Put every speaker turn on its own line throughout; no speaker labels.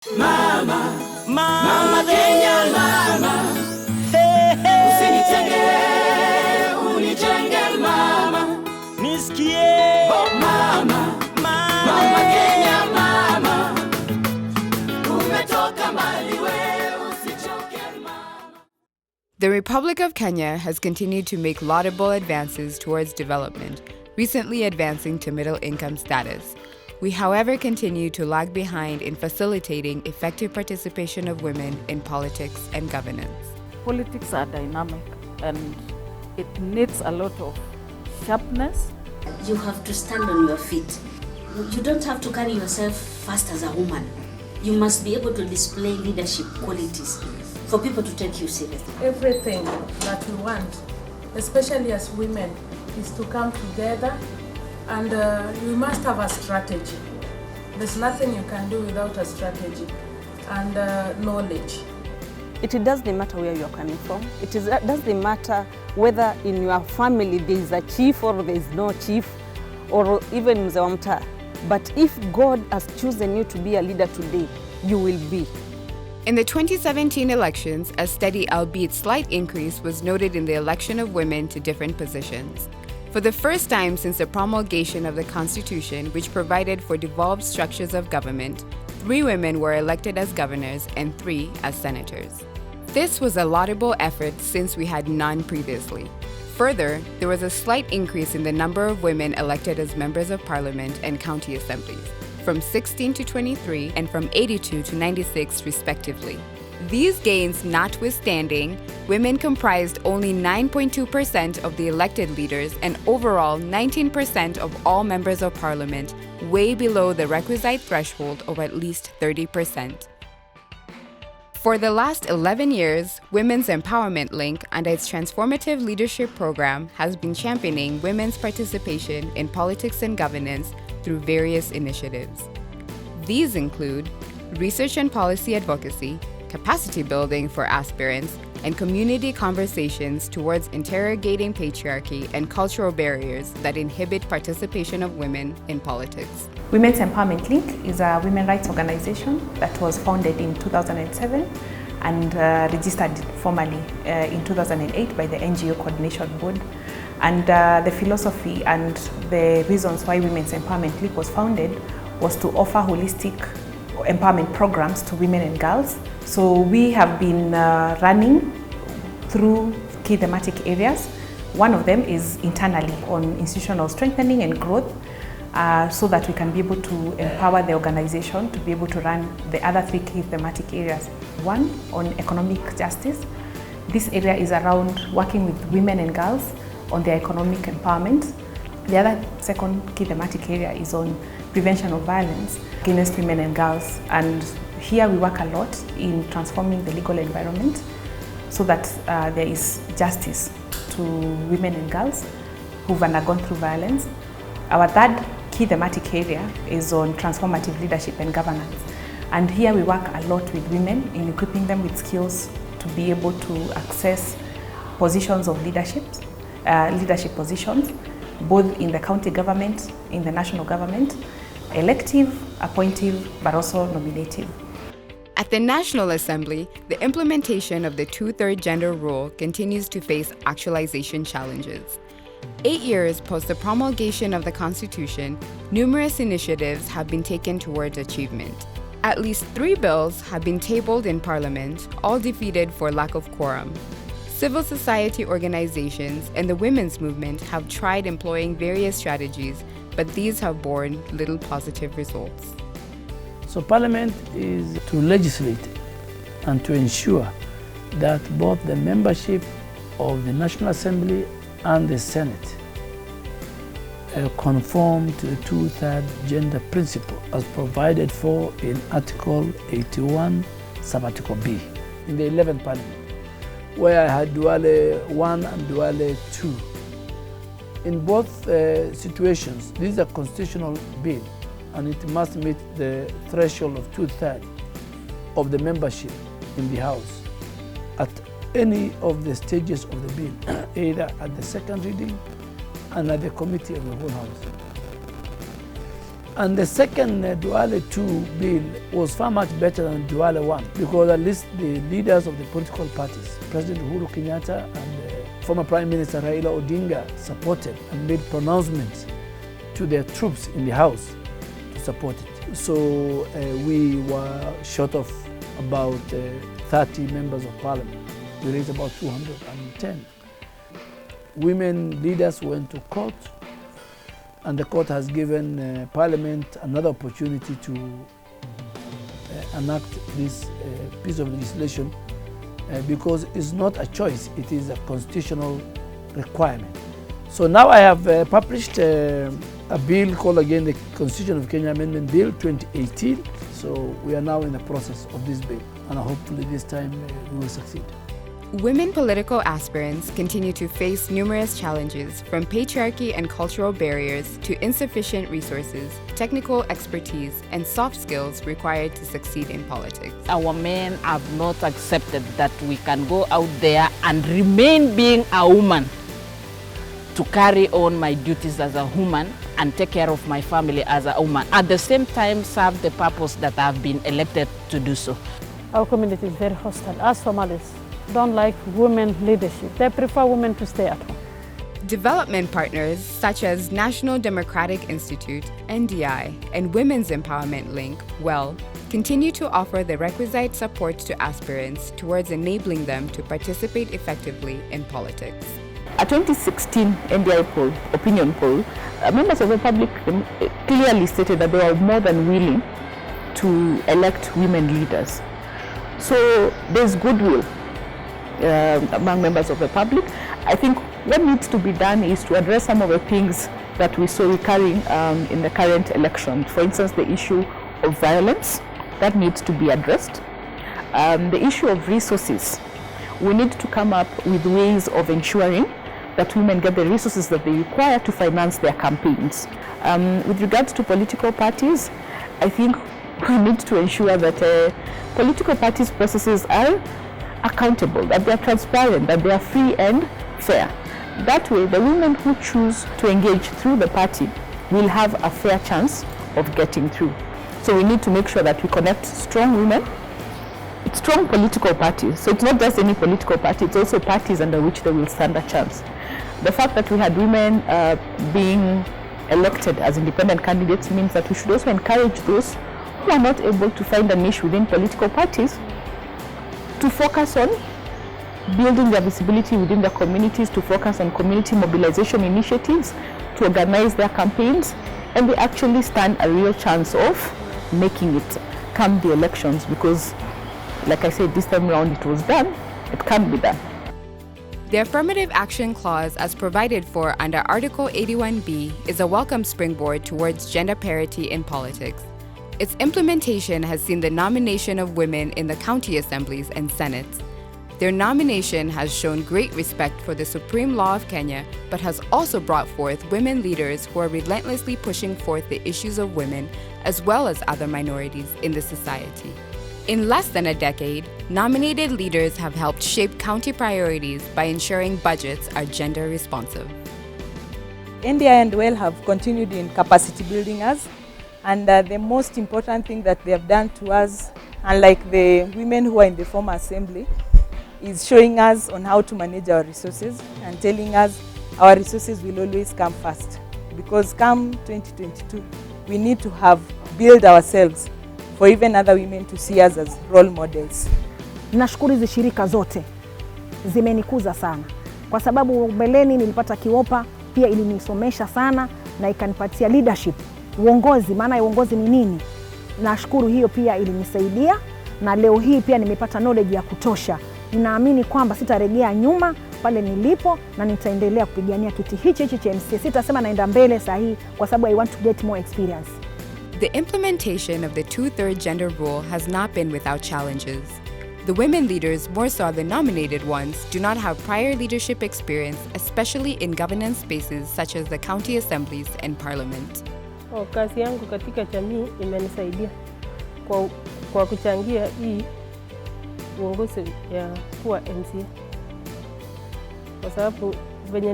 Mama, mama Kenya, mama, hey, hey. Usinitenge, unijenge mama, nisikie. Oh mama, mama Kenya, mama, umetoka mbali we, usichoke mama.
The Republic of Kenya has continued to make laudable advances towards development, recently advancing to middle-income status. We, however, continue to lag behind in facilitating effective participation of women in politics and governance.
Politics are dynamic and it needs a lot of sharpness.
You have to stand on your feet. You don't have to carry yourself fast as a woman. You must be able to display leadership qualities for people to take you seriously.
Everything that we want, especially as women, is to come together. And you must have a strategy. There's nothing you can do without a strategy and knowledge.
It doesn't matter where you're coming from. It doesn't matter whether in your family there is a chief or there is no chief or even mzee wa mtaa. But if God has chosen you to be a leader today, you will be.
In the 2017 elections, a steady albeit slight increase was noted in the election of women to different positions. For the first time since the promulgation of the Constitution, which provided for devolved structures of government, 3 women were elected as governors and 3 as senators. This was a laudable effort since we had none previously. Further, there was a slight increase in the number of women elected as members of parliament and county assemblies, from 16 to 23 and from 82 to 96 respectively. These gains notwithstanding, women comprised only 9.2% of the elected leaders and overall 19% of all members of parliament, way below the requisite threshold of at least 30%. For the last 11 years, Women's Empowerment Link and its transformative leadership program has been championing women's participation in politics and governance through various initiatives. These include research and policy advocacy, capacity building for aspirants, and community conversations towards interrogating patriarchy and cultural barriers that inhibit participation of women in politics.
Women's Empowerment Link is a women's rights organization that was founded in 2007 and registered formally in 2008 by the NGO Coordination Board. And the philosophy and the reasons why Women's Empowerment Link was founded was to offer holistic empowerment programs to women and girls. So we have been running through key thematic areas. One of them is internally on institutional strengthening and growth, so that we can be able to empower the organization to be able to run the other 3 key thematic areas. One, on economic justice. This area is around working with women and girls on their economic empowerment. The other second key thematic area is on prevention of violence against women and girls. And here we work a lot in transforming the legal environment so that there is justice to women and girls who've undergone through violence. Our third key thematic area is on transformative leadership and governance. And here we work a lot with women in equipping them with skills to be able to access positions of leadership positions, both in the county government, in the national government, elective, appointive, but also nominative.
At the National Assembly, the implementation of the 2/3 gender rule continues to face actualization challenges. 8 years post the promulgation of the Constitution, numerous initiatives have been taken towards achievement. At least 3 bills have been tabled in Parliament, all defeated for lack of quorum. Civil society organizations and the women's movement have tried employing various strategies, but these have borne little positive results.
So Parliament is to legislate and to ensure that both the membership of the National Assembly and the Senate conform to the 2/3 gender principle as provided for in Article 81, Subarticle B in the 11th Parliament, where I had Duale 1 and Duale 2. In both situations, this is a constitutional bill and it must meet the threshold of 2/3 of the membership in the House at any of the stages of the bill, either at the second reading and at the committee of the whole House. And the second Duale 2 bill was far much better than Duale 1 because at least the leaders of the political parties, President Uhuru Kenyatta and former Prime Minister Raila Odinga, supported and made pronouncements to their troops in the House to support it. So we were short of about 30 members of parliament. We raised about 210. Women leaders went to court, and the court has given Parliament another opportunity to enact this piece of legislation because it's not a choice, it is a constitutional requirement. So now I have published a bill called again the Constitution of Kenya Amendment Bill 2018. So we are now in the process of this bill, and hopefully this time we will succeed.
Women political aspirants continue to face numerous challenges, from patriarchy and cultural barriers to insufficient resources, technical expertise, and soft skills required to succeed in politics.
Our men have not accepted that we can go out there and remain being a woman to carry on my duties as a woman and take care of my family as a woman. At the same time, serve the purpose that I've been elected to do so.
Our community is very hostile. As Somalis, don't like women leadership. They prefer women to stay at home.
Development partners such as National Democratic Institute, NDI, and Women's Empowerment Link, WEL, continue to offer the requisite support to aspirants towards enabling them to participate effectively in politics.
A 2016 NDI poll, opinion poll, members of the public clearly stated that they were more than willing to elect women leaders. So there's goodwill among members of the public. I think what needs to be done is to address some of the things that we saw recurring in the current election. For instance, the issue of violence, that needs to be addressed. The issue of resources, we need to come up with ways of ensuring that women get the resources that they require to finance their campaigns. With regards to political parties, I think we need to ensure that political parties' processes are accountable, that they are transparent, that they are free and fair. That way, the women who choose to engage through the party will have a fair chance of getting through. So we need to make sure that we connect strong women, strong political parties. So it's not just any political party, it's also parties under which they will stand a chance. The fact that we had women being elected as independent candidates means that we should also encourage those who are not able to find a niche within political parties to focus on building their visibility within their communities, to focus on community mobilization initiatives, to organize their campaigns, and they actually stand a real chance of making it come the elections, because like I said, this time around it was done, it can be done.
The Affirmative Action Clause, as provided for under Article 81B, is a welcome springboard towards gender parity in politics. Its implementation has seen the nomination of women in the county assemblies and senates. Their nomination has shown great respect for the supreme law of Kenya, but has also brought forth women leaders who are relentlessly pushing forth the issues of women as well as other minorities in the society. In less than a decade, nominated leaders have helped shape county priorities by ensuring budgets are gender responsive.
NDI and WEL have continued in capacity building us, and the most important thing that they have done to us, unlike the women who are in the former assembly, is showing us on how to manage our resources and telling us our resources will always come first, because come 2022 we need to have built ourselves for even other women to see us as role models.
Nashukuru hizi shirika zote zimenikuza sana, kwa sababu mbeleni nilipata Kiwopa, pia ilinisomesha sana na ikanipatia leadership, uongozi. Maana uongozi ni nini? Nashukuru hiyo pia ilinisaidia, na leo hii pia nimepata knowledge ya kutosha. Ninaamini kwamba sitaregea nyuma pale nilipo, na nitaendelea kupigania kiti hichi cha MCA. Sitasema naenda mbele sahihi, kwa sababu I want to get more experience.
The implementation of the 2/3 gender rule has not been without challenges. The women leaders, more so the nominated ones, do not have prior leadership experience, especially in governance spaces such as the county assemblies and parliament.
Kazi yangu katika jamii imenisaidia kwa kuchangia hii uongozi ya kuwa MCA. Kwa sababu venye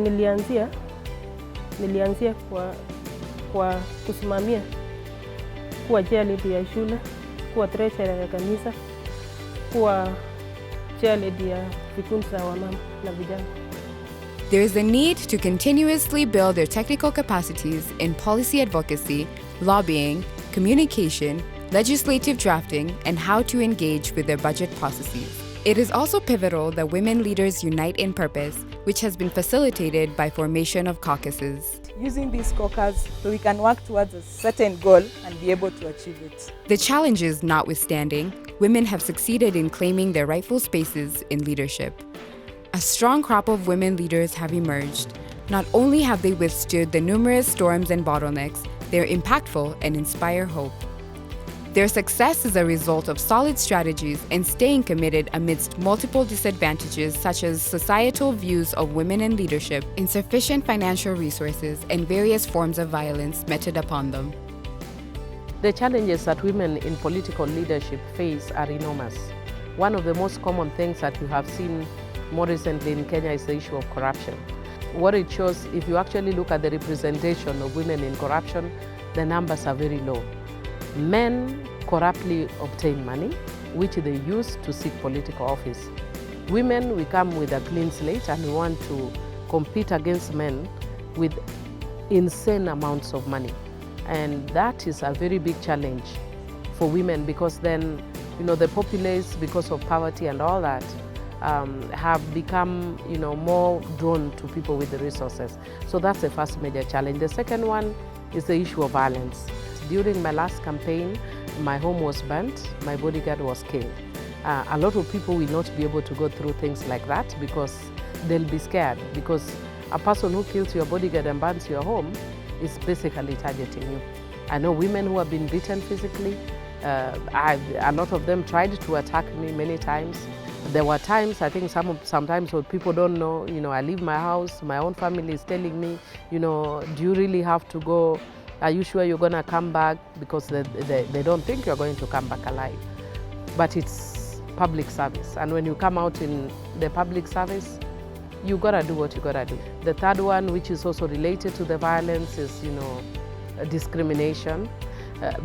nilianzia kwa kusimamia kuwa chairlady ya shule, kuwa treasurer ya kanisa, kuwa chairlady ya vikundi za wamama na vijana.
There is a need to continuously build their technical capacities in policy advocacy, lobbying, communication, legislative drafting, and how to engage with their budget processes. It is also pivotal that women leaders unite in purpose, which has been facilitated by formation of caucuses.
Using these caucus so we can work towards a certain goal and be able to achieve it.
The challenges notwithstanding, women have succeeded in claiming their rightful spaces in leadership. A strong crop of women leaders have emerged. Not only have they withstood the numerous storms and bottlenecks, they are impactful and inspire hope. Their success is a result of solid strategies and staying committed amidst multiple disadvantages such as societal views of women in leadership, insufficient financial resources, and various forms of violence meted upon them.
The challenges that women in political leadership face are enormous. One of the most common things that we have seen more recently in Kenya is the issue of corruption. What it shows, if you actually look at the representation of women in corruption, the numbers are very low. Men corruptly obtain money, which they use to seek political office. Women, we come with a clean slate and we want to compete against men with insane amounts of money. And that is a very big challenge for women because then, the populace, because of poverty and all that, have become, more drawn to people with the resources. So that's the first major challenge. The second one is the issue of violence. During my last campaign, my home was burnt, my bodyguard was killed. A lot of people will not be able to go through things like that because they'll be scared, because a person who kills your bodyguard and burns your home is basically targeting you. I know women who have been beaten physically. A lot of them tried to attack me many times. There were times, I think sometimes what people don't know, I leave my house, my own family is telling me, do you really have to go? Are you sure you're going to come back? Because they don't think you're going to come back alive. But it's public service. And when you come out in the public service, you got to do what you got to do. The third one, which is also related to the violence, is, discrimination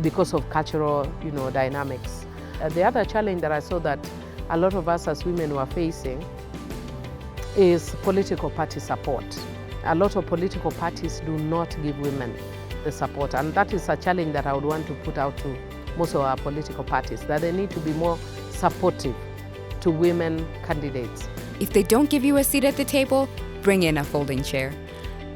because of cultural, dynamics. The other challenge that I saw that a lot of us as women were facing is political party support. A lot of political parties do not give women the support, and that is a challenge that I would want to put out to most of our political parties, that they need to be more supportive to women candidates.
If they don't give you a seat at the table, bring in a folding chair.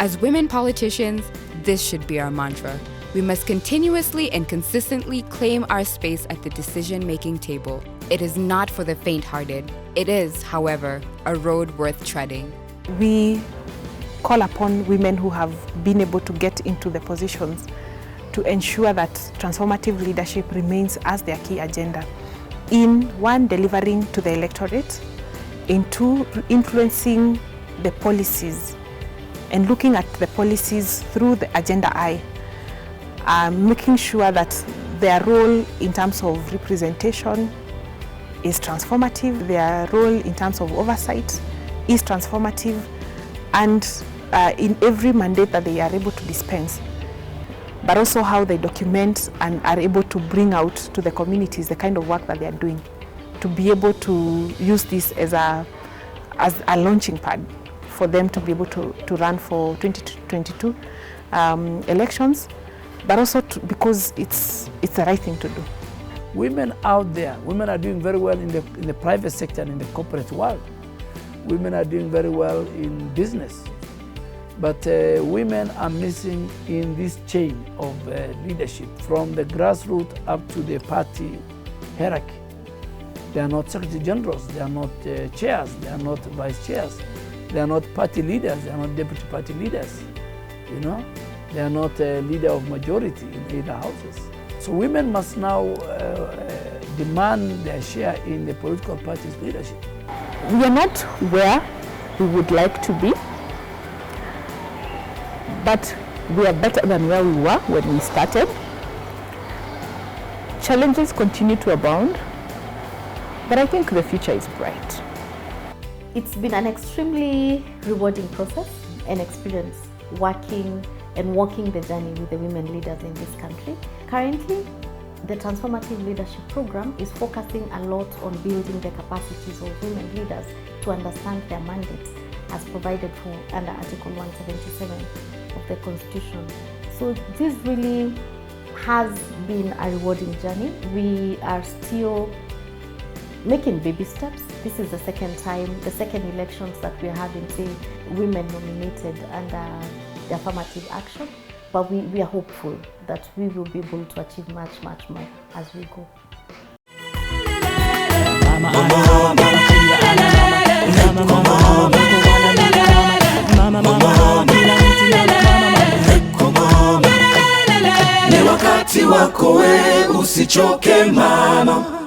As women politicians, this should be our mantra. We must continuously and consistently claim our space at the decision-making table. It is not for the faint-hearted. It is, however, a road worth treading.
We call upon women who have been able to get into the positions to ensure that transformative leadership remains as their key agenda. In one, delivering to the electorate, in two, influencing the policies and looking at the policies through the agenda eye, making sure that their role in terms of representation is transformative, their role in terms of oversight is transformative, and in every mandate that they are able to dispense, but also how they document and are able to bring out to the communities the kind of work that they are doing, to be able to use this as a launching pad for them to be able to run for 2022 elections, but also because it's the right thing to do.
Women out there, women are doing very well in the private sector and in the corporate world. Women are doing very well in business. But women are missing in this chain of leadership, from the grassroots up to the party hierarchy. They are not secretary generals, they are not chairs, they are not vice chairs, they are not party leaders, they are not deputy party leaders. They are not a leader of majority in either houses. So women must now demand their share in the political party's leadership.
We are not where we would like to be, but we are better than where we were when we started. Challenges continue to abound, but I think the future is bright.
It's been an extremely rewarding process and experience working and walking the journey with the women leaders in this country. Currently, the transformative leadership program is focusing a lot on building the capacities of women leaders to understand their mandates as provided for under Article 177 of the Constitution. So this really has been a rewarding journey. We are still making baby steps. This is the second elections that we are having, say, women nominated under the affirmative action. But we are hopeful that we will be able to achieve much more as we go.
Ni wakati wako we, usichoke mama.